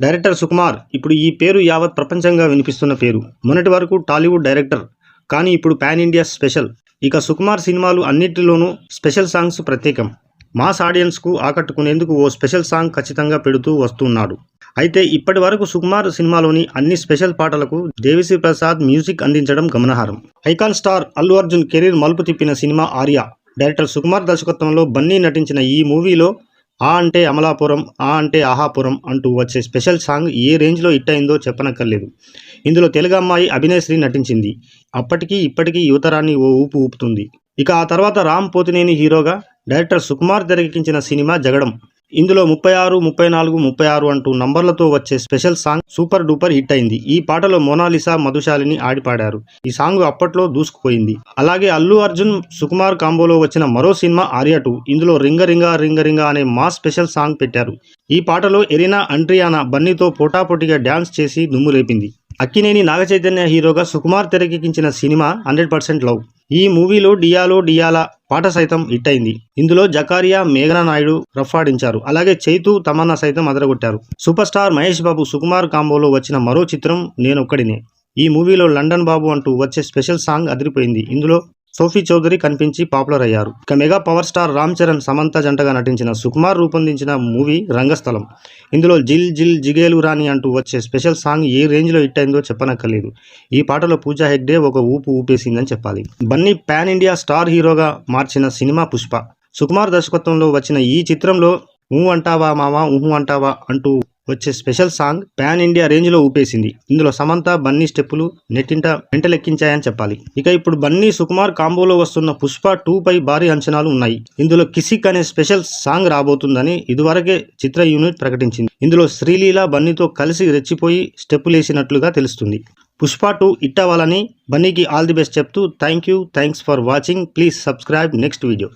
Director Sukumar ఇప్పుడు ఈ పేరు యావత్ ప్రపంచంగా వినిపిస్తున్న పేరు. మొన్నటి వరకు టాలీవుడ్ డైరెక్టర్, కానీ ఇప్పుడు పాన్ ఇండియా స్పెషల్. ఇక సుకుమార్ సినిమాలు అన్నిటిలోనూ స్పెషల్ సాంగ్స్ ప్రత్యేకం. మాస్ ఆడియన్స్కు ఆకట్టుకునేందుకు ఓ స్పెషల్ సాంగ్ ఖచ్చితంగా పెడుతూ వస్తున్నాడు. అయితే ఇప్పటి వరకు సుకుమార్ సినిమాలోని అన్ని స్పెషల్ పాటలకు దేవిశ్రీ ప్రసాద్ మ్యూజిక్ అందించడం గమనార్హం. Icon star Allu Arjun career మలుపు తిప్పిన సినిమా ఆర్య. డైరెక్టర్ సుకుమార్ దర్శకత్వంలో బన్నీ నటించిన ఈ మూవీలో ఆ అంటే అమలాపురం, ఆ అంటే ఆహాపురం అంటూ వచ్చే స్పెషల్ సాంగ్ ఏ రేంజ్లో హిట్ అయిందో చెప్పనక్కర్లేదు. ఇందులో తెలుగు అమ్మాయి అభినయశ్రీ నటించింది. అప్పటికీ ఇప్పటికీ యువతరాన్ని ఓ ఊపు ఊపుతుంది. ఇక ఆ తర్వాత రామ్ పోతినేని హీరోగా డైరెక్టర్ సుకుమార్ తెరకెక్కించిన సినిమా జగడం. ఇందులో 36, 34, 36 అంటూ నంబర్లతో వచ్చే special song super duper hit అయింది. ఈ పాటలో మోనాలిసా, మధుశాలిని ఆడిపాడారు. ఈ సాంగ్ అప్పట్లో దూసుకుపోయింది. అలాగే అల్లు అర్జున్, సుకుమార్ కాంబోలో వచ్చిన మరో సినిమా ఆర్య 2. ఇందులో రింగ రింగ రింగ రింగ అనే మాస్ స్పెషల్ సాంగ్ పెట్టారు. ఈ పాటలో ఎరినా అండ్రియానా బన్నీతో పోటాపోటీగా డ్యాన్స్ చేసి దుమ్ము లేపింది. అక్కినేని నాగచైతన్య హీరోగా సుకుమార్ తెరకెక్కించిన సినిమా 100% లవ్. ఈ మూవీలో డియాలో డియాలా పాట సైతం హిట్ అయింది. ఇందులో జకారియా, మేఘనా నాయుడు రఫాడించారు. అలాగే చైతు, తమన్నా సైతం అదరగొట్టారు. సూపర్ స్టార్ మహేష్ బాబు, సుకుమార్ కాంబోలో వచ్చిన మరో చిత్రం నేనొక్కడినే. ఈ మూవీలో లండన్ బాబు అంటూ వచ్చే స్పెషల్ సాంగ్ అదిరిపోయింది. ఇందులో సోఫీ చౌదరి కనిపించి పాపులర్ అయ్యారు. ఇక mega power star Ram Charan, Samantha జంటగా నటించిన సుకుమార్ రూపొందించిన మూవీ రంగస్థలం. ఇందులో జిల్ జిల్ జిగేలు రాణి అంటూ వచ్చే స్పెషల్ సాంగ్ ఏ రేంజ్లో హిట్ అయిందో చెప్పనక్కర్లేదు. ఈ పాటలో పూజా హెగ్డే ఒక ఊపు ఊపేసిందని చెప్పాలి. బన్నీ పాన్ ఇండియా స్టార్ హీరోగా మార్చిన సినిమా పుష్ప. సుకుమార్ దర్శకత్వంలో వచ్చిన ఈ చిత్రంలో ఊహు అంటావా మావా, ఊహు అంటావా అంటూ వచ్చే స్పెషల్ సాంగ్ పాన్ ఇండియా రేంజ్లో ఊపేసింది. ఇందులో సమంత, బన్నీ స్టెప్పులు నెట్టింట వెంటలెక్కించాయని చెప్పాలి. ఇక ఇప్పుడు బన్నీ, సుకుమార్ కాంబోలో వస్తున్న పుష్ప 2 పై భారీ అంచనాలు ఉన్నాయి. ఇందులో కిసిక్ అనే స్పెషల్ సాంగ్ రాబోతుందని ఇదివరకే చిత్ర యూనిట్ ప్రకటించింది. ఇందులో శ్రీలీల బన్నీతో కలిసి రెచ్చిపోయి స్టెప్పులేసినట్లుగా తెలుస్తుంది. పుష్ప 2 హిట్ అవ్వాలని బన్నీకి ఆల్ ది బెస్ట్ చెప్తూ thanks for watching. Please subscribe next video.